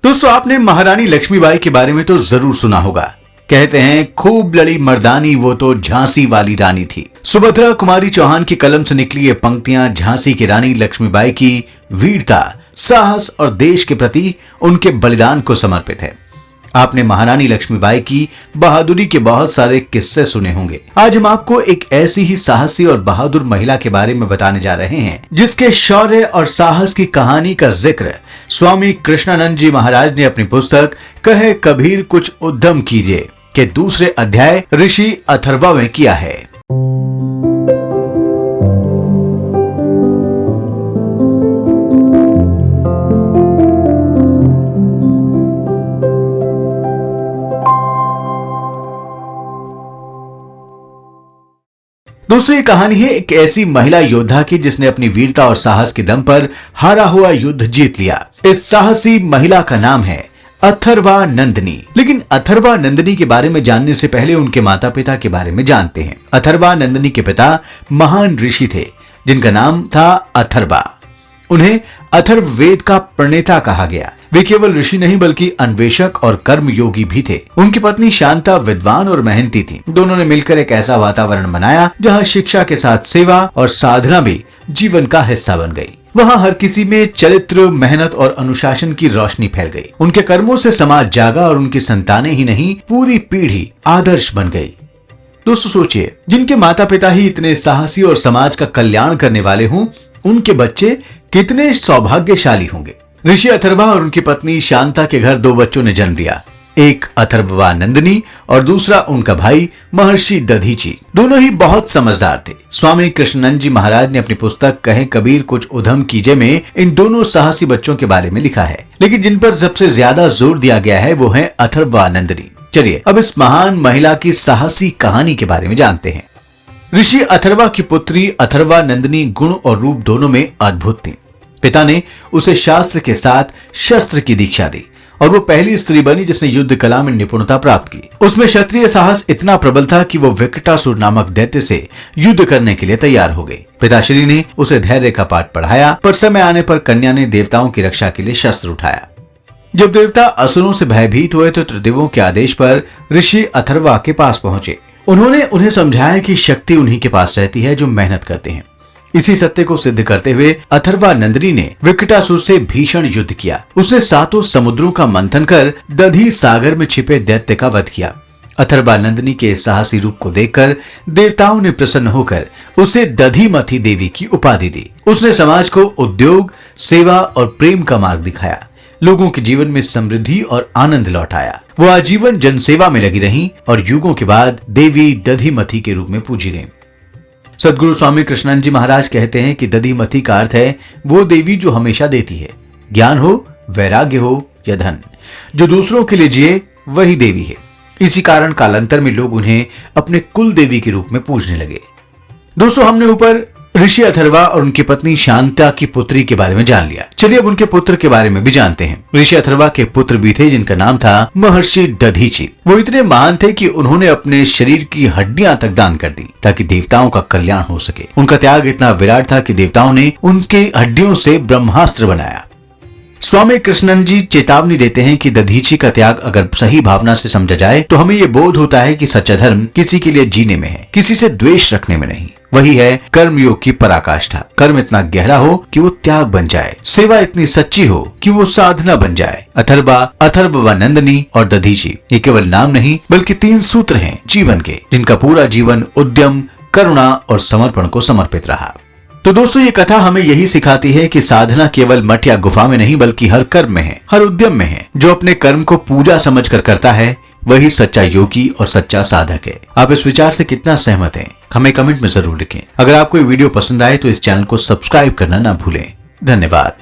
दोस्तों, आपने महारानी लक्ष्मीबाई के बारे में तो जरूर सुना होगा। कहते हैं खूब लड़ी मर्दानी वो तो झांसी वाली रानी थी। सुभद्रा कुमारी चौहान की कलम से निकली ये पंक्तियां झांसी की रानी लक्ष्मीबाई की वीरता, साहस और देश के प्रति उनके बलिदान को समर्पित है। आपने महारानी लक्ष्मीबाई की बहादुरी के बहुत सारे किस्से सुने होंगे। आज हम आपको एक ऐसी ही साहसी और बहादुर महिला के बारे में बताने जा रहे हैं जिसके शौर्य और साहस की कहानी का जिक्र स्वामी कृष्णानंद जी महाराज ने अपनी पुस्तक कहे कबीर कुछ उद्यम कीजिए के दूसरे अध्याय ऋषि अथर्वा में किया है। दोस्तों, ये कहानी है एक ऐसी महिला योद्धा की जिसने अपनी वीरता और साहस के दम पर हारा हुआ युद्ध जीत लिया। इस साहसी महिला का नाम है अथर्वा नंदिनी। लेकिन अथर्वा नंदिनी के बारे में जानने से पहले उनके माता पिता के बारे में जानते हैं। अथर्वा नंदिनी के पिता महान ऋषि थे जिनका नाम था अथर्वा। उन्हें अथर्ववेद का प्रणेता कहा गया। वे केवल ऋषि नहीं बल्कि अन्वेषक और कर्मयोगी भी थे। उनकी पत्नी शांता विद्वान और मेहनती थी। दोनों ने मिलकर एक ऐसा वातावरण बनाया जहां शिक्षा के साथ सेवा और साधना भी जीवन का हिस्सा बन गई। वहां हर किसी में चरित्र, मेहनत और अनुशासन की रोशनी फैल गई। उनके कर्मों से समाज जागा और उनकी संतानें ही नहीं पूरी पीढ़ी आदर्श बन गई। दोस्तों सोचिए, जिनके माता पिता ही इतने साहसी और समाज का कल्याण करने वाले हों, उनके बच्चे कितने सौभाग्यशाली होंगे। ऋषि अथर्वा और उनकी पत्नी शांता के घर 2 बच्चों ने जन्म लिया। एक अथर्वा नंदिनी और दूसरा उनका भाई महर्षि दधीची। दोनों ही बहुत समझदार थे। स्वामी कृष्णानंद जी महाराज ने अपनी पुस्तक कहे कबीर कुछ उद्यम कीजिए में इन दोनों साहसी बच्चों के बारे में लिखा है। लेकिन जिन पर सबसे ज्यादा जोर दिया गया है वो है अथर्वा नंदिनी। चलिए अब इस महान महिला की साहसी कहानी के बारे में जानते हैं। ऋषि अथर्वा की पुत्री अथर्वा नंदिनी गुण और रूप दोनों में अद्भुत थी। पिता ने उसे शास्त्र के साथ शस्त्र की दीक्षा दी और वो पहली स्त्री बनी जिसने युद्ध कला में निपुणता प्राप्त की। उसमें क्षत्रिय साहस इतना प्रबल था कि वो विकटासुर नामक दैत्य से युद्ध करने के लिए तैयार हो गई। पिताश्री ने उसे धैर्य का पाठ पढ़ाया, पर समय आने पर कन्या ने देवताओं की रक्षा के लिए शस्त्र उठाया। जब देवता असुरों से भयभीत हुए तो त्रिदेवों के आदेश पर ऋषि अथर्वा के पास पहुंचे। उन्होंने उन्हें समझाया कि शक्ति उन्हीं के पास रहती है जो मेहनत करते हैं। इसी सत्य को सिद्ध करते हुए अथर्वा नंदिनी ने विकटासुर से भीषण युद्ध किया। उसने 7 समुद्रों का मंथन कर दधी सागर में छिपे दैत्य का वध किया। अथर्वा नंदिनी के साहसी रूप को देखकर देवताओं ने प्रसन्न होकर उसे दधीमती देवी की उपाधि दी। उसने समाज को उद्योग, सेवा और प्रेम का मार्ग दिखाया। लोगों के जीवन में समृद्धि और आनंद लौटाया। वो आजीवन जनसेवा में लगी रहीं और युगों के बाद देवी दधीमती के रूप में पूजी गईं। सदगुरु स्वामी कृष्णानंद जी महाराज कहते हैं कि दधीमती का अर्थ है वो देवी जो हमेशा देती है। ज्ञान हो, वैराग्य हो या धन, जो दूसरों के लिए जिए वही देवी है। इसी कारण कालांतर में लोग उन्हें अपने कुल देवी के रूप में पूजने लगे। दोस्तों, हमने ऊपर ऋषि अथर्वा और उनकी पत्नी शांता की पुत्री के बारे में जान लिया। चलिए अब उनके पुत्र के बारे में भी जानते हैं। ऋषि अथर्वा के पुत्र भी थे जिनका नाम था महर्षि दधीची। वो इतने महान थे कि उन्होंने अपने शरीर की हड्डियां तक दान कर दी ताकि देवताओं का कल्याण हो सके। उनका त्याग इतना विराट था कि देवताओं ने उनके हड्डियों से ब्रह्मास्त्र बनाया। स्वामी कृष्णानंद जी चेतावनी देते हैं कि दधीची का त्याग अगर सही भावना से समझा जाए तो हमें ये बोध होता है कि सच्चा धर्म किसी के लिए जीने में है, किसी से द्वेष रखने में नहीं। वही है कर्मयोग की पराकाष्ठा। कर्म इतना गहरा हो कि वो त्याग बन जाए, सेवा इतनी सच्ची हो कि वो साधना बन जाए। अथर्वा नंदिनी और दधीची ये केवल नाम नहीं बल्कि 3 सूत्र हैं जीवन के, जिनका पूरा जीवन उद्यम, करुणा और समर्पण को समर्पित रहा। तो दोस्तों, ये कथा हमें यही सिखाती है कि साधना केवल मठ या गुफा में नहीं बल्कि हर कर्म में है, हर उद्यम में है। जो अपने कर्म को पूजा समझकर करता है वही सच्चा योगी और सच्चा साधक है। आप इस विचार से कितना सहमत हैं हमें कमेंट में जरूर लिखें। अगर आपको ये वीडियो पसंद आए तो इस चैनल को सब्सक्राइब करना ना भूलें। धन्यवाद।